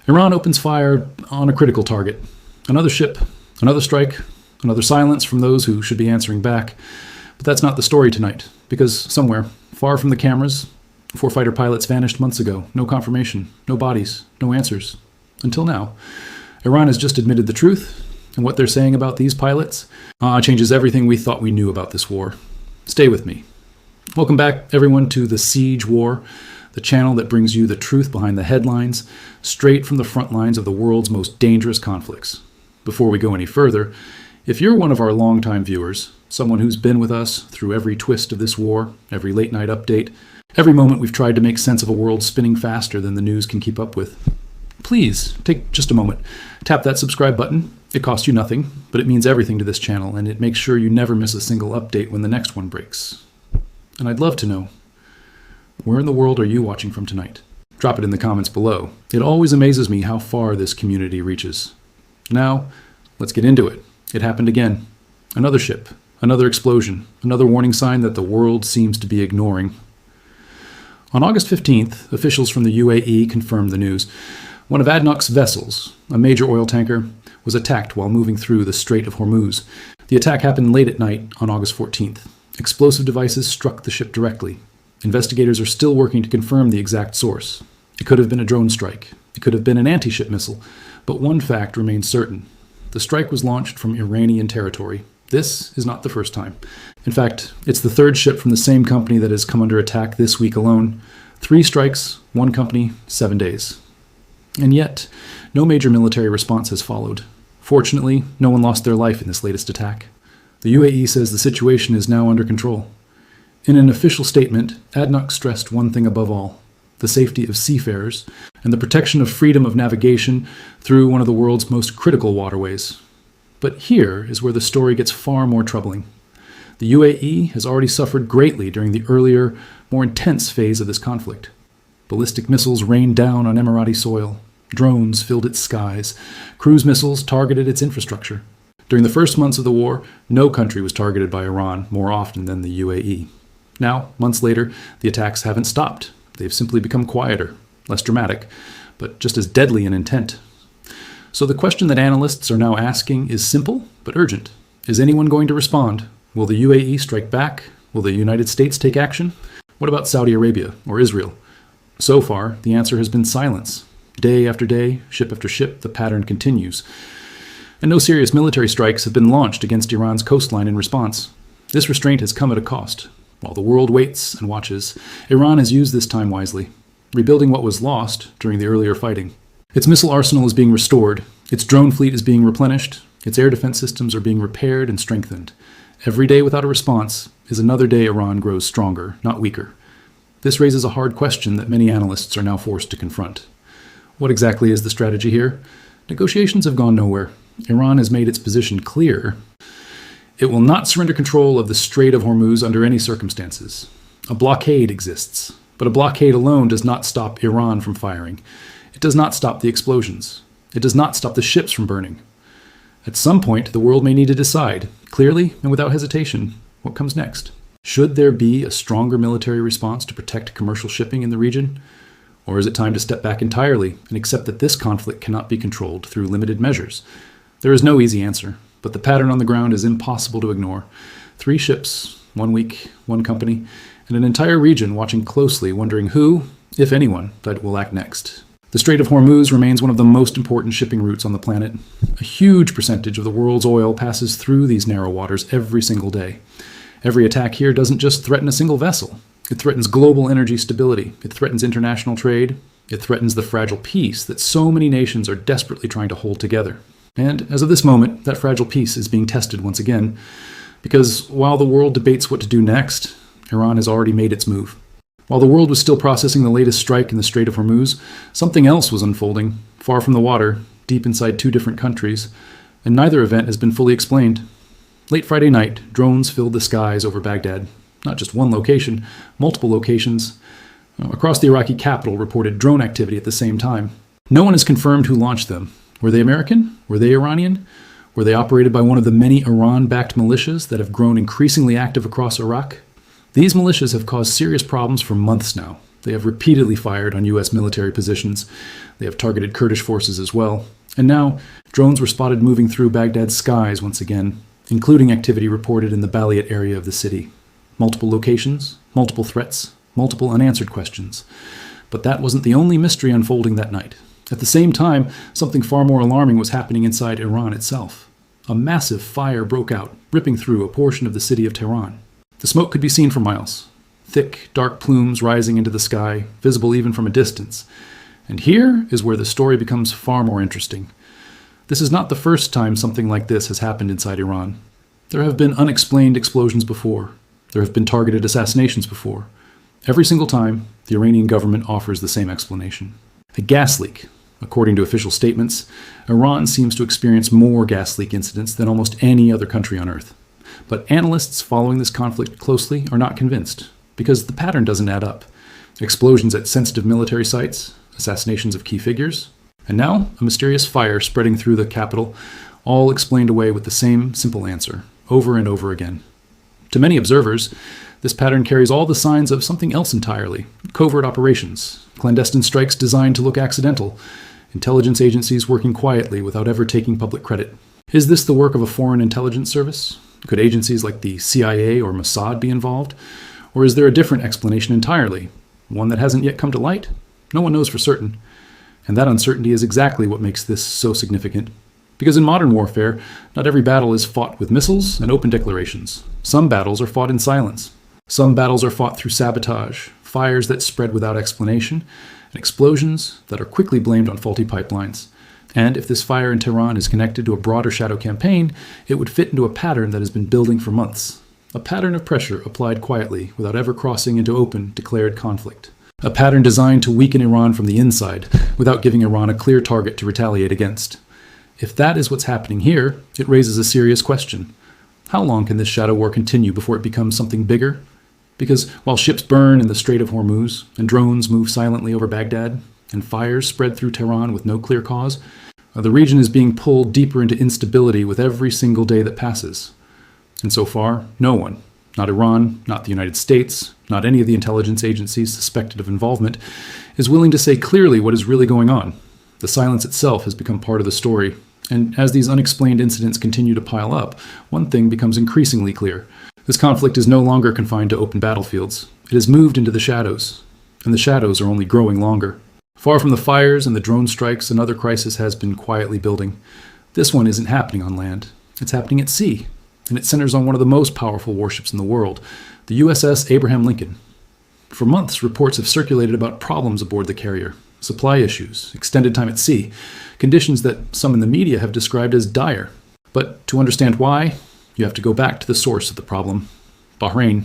Iran opens fire on a critical target. Another ship, another strike, another silence from those who should be answering back. But that's not the story tonight, because somewhere, far from the cameras, 4 fighter pilots vanished months ago. No confirmation, no bodies, no answers. Until now. Iran has just admitted the truth, and what they're saying about these pilots changes everything we thought we knew about this war. Stay with me. Welcome back, everyone, to The Siege War, the channel that brings you the truth behind the headlines, straight from the front lines of the world's most dangerous conflicts. Before we go any further, if you're one of our longtime viewers, someone who's been with us through every twist of this war, every late-night update, every moment we've tried to make sense of a world spinning faster than the news can keep up with, please take just a moment. Tap that subscribe button. It costs you nothing, but it means everything to this channel, and it makes sure you never miss a single update when the next one breaks. And I'd love to know, where in the world are you watching from tonight? Drop it in the comments below. It always amazes me how far this community reaches. Now, let's get into it. It happened again. Another ship, another explosion, another warning sign that the world seems to be ignoring. On August 15th, officials from the UAE confirmed the news. One of ADNOC's vessels, a major oil tanker, was attacked while moving through the Strait of Hormuz. The attack happened late at night on August 14th. Explosive devices struck the ship directly. Investigators are still working to confirm the exact source. It could have been a drone strike. It could have been an anti-ship missile. But one fact remains certain. The strike was launched from Iranian territory. This is not the first time. In fact, it's the third ship from the same company that has come under attack this week alone. 3 strikes, 1 company, 7 days. And yet, no major military response has followed. Fortunately, no one lost their life in this latest attack. The UAE says the situation is now under control. In an official statement, ADNOC stressed one thing above all: the safety of seafarers and the protection of freedom of navigation through one of the world's most critical waterways. But here is where the story gets far more troubling. The UAE has already suffered greatly during the earlier, more intense phase of this conflict. Ballistic missiles rained down on Emirati soil. Drones filled its skies. Cruise missiles targeted its infrastructure. During the first months of the war, no country was targeted by Iran more often than the UAE. Now, months later, the attacks haven't stopped. They've simply become quieter, less dramatic, but just as deadly in intent. So the question that analysts are now asking is simple but urgent. Is anyone going to respond? Will the UAE strike back? Will the United States take action? What about Saudi Arabia or Israel? So far, the answer has been silence. Day after day, ship after ship, the pattern continues. And no serious military strikes have been launched against Iran's coastline in response. This restraint has come at a cost. While the world waits and watches, Iran has used this time wisely, rebuilding what was lost during the earlier fighting. Its missile arsenal is being restored, its drone fleet is being replenished, its air defense systems are being repaired and strengthened. Every day without a response is another day Iran grows stronger, not weaker. This raises a hard question that many analysts are now forced to confront. What exactly is the strategy here? Negotiations have gone nowhere. Iran has made its position clear. It will not surrender control of the Strait of Hormuz under any circumstances. A blockade exists, but a blockade alone does not stop Iran from firing. It does not stop the explosions. It does not stop the ships from burning. At some point, the world may need to decide, clearly and without hesitation, what comes next. Should there be a stronger military response to protect commercial shipping in the region? Or is it time to step back entirely and accept that this conflict cannot be controlled through limited measures? There is no easy answer, but the pattern on the ground is impossible to ignore. 3 ships, 1 week, 1 company, and an entire region watching closely, wondering who, if anyone, will act next. The Strait of Hormuz remains one of the most important shipping routes on the planet. A huge percentage of the world's oil passes through these narrow waters every single day. Every attack here doesn't just threaten a single vessel. It threatens global energy stability. It threatens international trade. It threatens the fragile peace that so many nations are desperately trying to hold together. And as of this moment, that fragile peace is being tested once again, because while the world debates what to do next, Iran has already made its move. While the world was still processing the latest strike in the Strait of Hormuz, something else was unfolding, far from the water, deep inside 2 different countries, and neither event has been fully explained. Late Friday night, drones filled the skies over Baghdad. Not just one location, multiple locations. Across the Iraqi capital reported drone activity at the same time. No one has confirmed who launched them. Were they American? Were they Iranian? Were they operated by one of the many Iran-backed militias that have grown increasingly active across Iraq? These militias have caused serious problems for months now. They have repeatedly fired on U.S. military positions. They have targeted Kurdish forces as well. And now, drones were spotted moving through Baghdad's skies once again, including activity reported in the Baliyat area of the city. Multiple locations, multiple threats, multiple unanswered questions. But that wasn't the only mystery unfolding that night. At the same time, something far more alarming was happening inside Iran itself. A massive fire broke out, ripping through a portion of the city of Tehran. The smoke could be seen for miles. Thick, dark plumes rising into the sky, visible even from a distance. And here is where the story becomes far more interesting. This is not the first time something like this has happened inside Iran. There have been unexplained explosions before. There have been targeted assassinations before. Every single time, the Iranian government offers the same explanation. A gas leak. According to official statements, Iran seems to experience more gas leak incidents than almost any other country on Earth. But analysts following this conflict closely are not convinced, because the pattern doesn't add up. Explosions at sensitive military sites, assassinations of key figures, and now a mysterious fire spreading through the capital, all explained away with the same simple answer, over and over again. To many observers, this pattern carries all the signs of something else entirely: covert operations, clandestine strikes designed to look accidental, intelligence agencies working quietly without ever taking public credit. Is this the work of a foreign intelligence service? Could agencies like the CIA or Mossad be involved? Or is there a different explanation entirely, one that hasn't yet come to light? No one knows for certain. And that uncertainty is exactly what makes this so significant. Because in modern warfare, not every battle is fought with missiles and open declarations. Some battles are fought in silence. Some battles are fought through sabotage, fires that spread without explanation, and explosions that are quickly blamed on faulty pipelines. And if this fire in Tehran is connected to a broader shadow campaign, it would fit into a pattern that has been building for months. A pattern of pressure applied quietly without ever crossing into open, declared conflict. A pattern designed to weaken Iran from the inside without giving Iran a clear target to retaliate against. If that is what's happening here, it raises a serious question. How long can this shadow war continue before it becomes something bigger? Because while ships burn in the Strait of Hormuz, and drones move silently over Baghdad, and fires spread through Tehran with no clear cause, the region is being pulled deeper into instability with every single day that passes. And so far, no one, not Iran, not the United States, not any of the intelligence agencies suspected of involvement, is willing to say clearly what is really going on. The silence itself has become part of the story. And as these unexplained incidents continue to pile up, one thing becomes increasingly clear. This conflict is no longer confined to open battlefields. It has moved into the shadows, and the shadows are only growing longer. Far from the fires and the drone strikes, another crisis has been quietly building. This one isn't happening on land. It's happening at sea, and it centers on one of the most powerful warships in the world, the USS Abraham Lincoln. For months, reports have circulated about problems aboard the carrier, supply issues, extended time at sea, conditions that some in the media have described as dire. But to understand why, you have to go back to the source of the problem: Bahrain.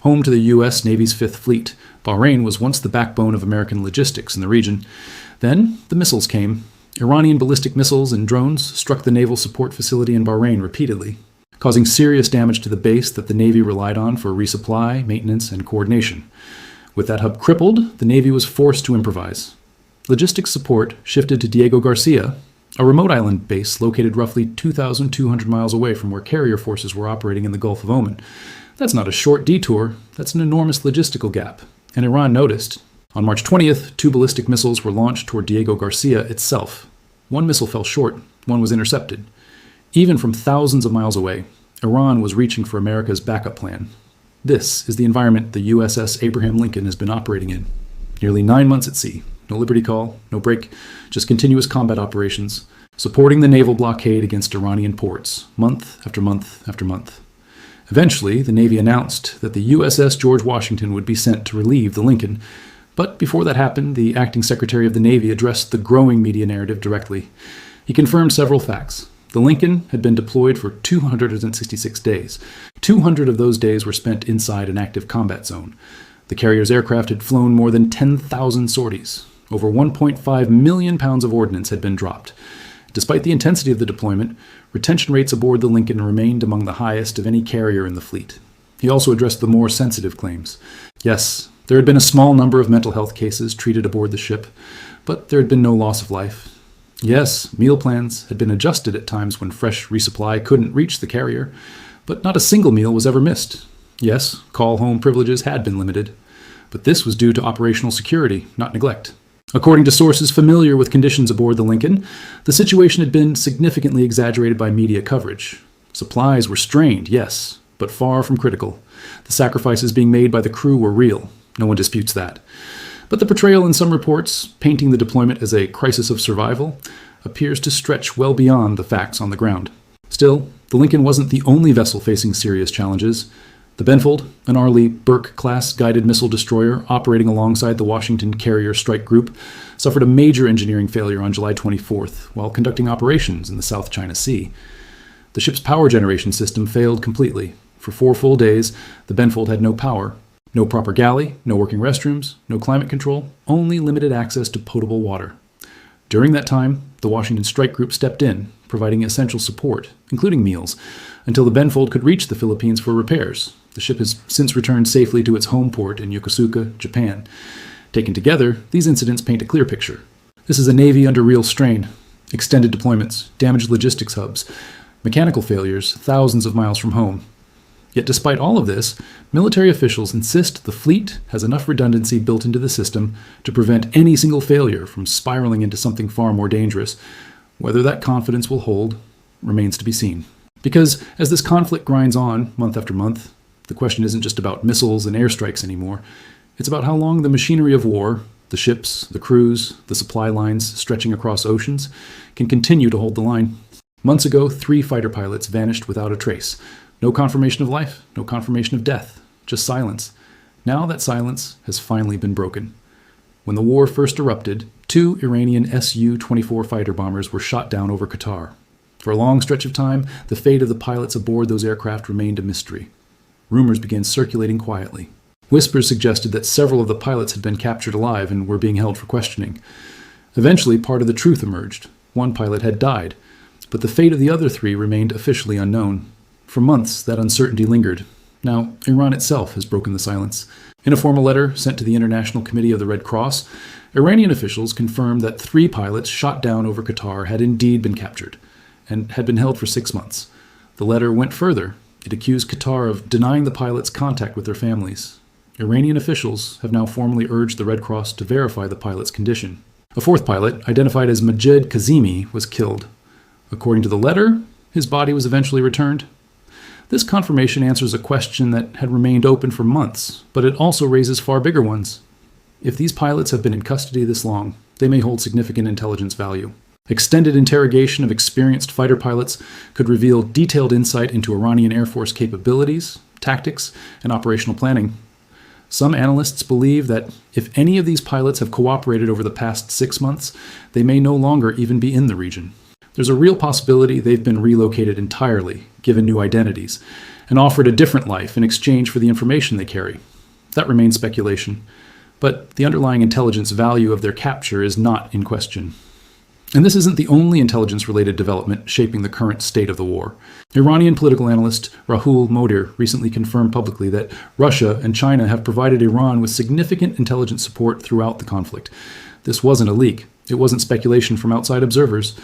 Home to the U.S. Navy's Fifth Fleet, Bahrain was once the backbone of American logistics in the region. Then the missiles came. Iranian ballistic missiles and drones struck the naval support facility in Bahrain repeatedly, causing serious damage to the base that the Navy relied on for resupply, maintenance, and coordination. With that hub crippled, the Navy was forced to improvise. Logistics support shifted to Diego Garcia, a remote island base located roughly 2,200 miles away from where carrier forces were operating in the Gulf of Oman. That's not a short detour, that's an enormous logistical gap, and Iran noticed. On March 20th, 2 ballistic missiles were launched toward Diego Garcia itself. One missile fell short, one was intercepted. Even from thousands of miles away, Iran was reaching for America's backup plan. This is the environment the USS Abraham Lincoln has been operating in. Nearly 9 months at sea, no liberty call, no break, just continuous combat operations, supporting the naval blockade against Iranian ports, month after month after month. Eventually, the Navy announced that the USS George Washington would be sent to relieve the Lincoln. But before that happened, the acting Secretary of the Navy addressed the growing media narrative directly. He confirmed several facts. The Lincoln had been deployed for 266 days. 200 of those days were spent inside an active combat zone. The carrier's aircraft had flown more than 10,000 sorties. Over 1.5 million pounds of ordnance had been dropped. Despite the intensity of the deployment, retention rates aboard the Lincoln remained among the highest of any carrier in the fleet. He also addressed the more sensitive claims. Yes, there had been a small number of mental health cases treated aboard the ship, but there had been no loss of life. Yes, meal plans had been adjusted at times when fresh resupply couldn't reach the carrier, but not a single meal was ever missed. Yes, call-home privileges had been limited. But this was due to operational security, not neglect. According to sources familiar with conditions aboard the Lincoln, the situation had been significantly exaggerated by media coverage. Supplies were strained, yes, but far from critical. The sacrifices being made by the crew were real. No one disputes that. But the portrayal in some reports, painting the deployment as a crisis of survival, appears to stretch well beyond the facts on the ground. Still, the Lincoln wasn't the only vessel facing serious challenges. The Benfold, an Arleigh Burke-class guided missile destroyer operating alongside the Washington Carrier Strike Group, suffered a major engineering failure on July 24th while conducting operations in the South China Sea. The ship's power generation system failed completely. For 4 full days, the Benfold had no power, no proper galley, no working restrooms, no climate control, only limited access to potable water. During that time, the Washington Strike Group stepped in, providing essential support, including meals, until the Benfold could reach the Philippines for repairs. The ship has since returned safely to its home port in Yokosuka, Japan. Taken together, these incidents paint a clear picture. This is a Navy under real strain. Extended deployments, damaged logistics hubs, mechanical failures thousands of miles from home. Yet despite all of this, military officials insist the fleet has enough redundancy built into the system to prevent any single failure from spiraling into something far more dangerous. Whether that confidence will hold remains to be seen. Because as this conflict grinds on month after month, the question isn't just about missiles and airstrikes anymore. It's about how long the machinery of war, the ships, the crews, the supply lines stretching across oceans, can continue to hold the line. Months ago, 3 fighter pilots vanished without a trace. No confirmation of life, no confirmation of death, just silence. Now that silence has finally been broken. When the war first erupted, 2 Iranian Su-24 fighter bombers were shot down over Qatar. For a long stretch of time, the fate of the pilots aboard those aircraft remained a mystery. Rumors began circulating quietly. Whispers suggested that several of the pilots had been captured alive and were being held for questioning. Eventually, part of the truth emerged. 1 pilot had died, but the fate of the other 3 remained officially unknown. For months, that uncertainty lingered. Now, Iran itself has broken the silence. In a formal letter sent to the International Committee of the Red Cross, Iranian officials confirmed that 3 pilots shot down over Qatar had indeed been captured and had been held for 6 months. The letter went further. It accused Qatar of denying the pilots contact with their families. Iranian officials have now formally urged the Red Cross to verify the pilot's condition. A 4th pilot, identified as Majid Kazemi, was killed. According to the letter, his body was eventually returned. This confirmation answers a question that had remained open for months, but it also raises far bigger ones. If these pilots have been in custody this long, they may hold significant intelligence value. Extended interrogation of experienced fighter pilots could reveal detailed insight into Iranian Air Force capabilities, tactics, and operational planning. Some analysts believe that if any of these pilots have cooperated over the past 6 months, they may no longer even be in the region. There's a real possibility they've been relocated entirely, given new identities, and offered a different life in exchange for the information they carry. That remains speculation, but the underlying intelligence value of their capture is not in question. And this isn't the only intelligence-related development shaping the current state of the war. Iranian political analyst Rahul Modir recently confirmed publicly that Russia and China have provided Iran with significant intelligence support throughout the conflict. This wasn't a leak. It wasn't speculation from outside observers.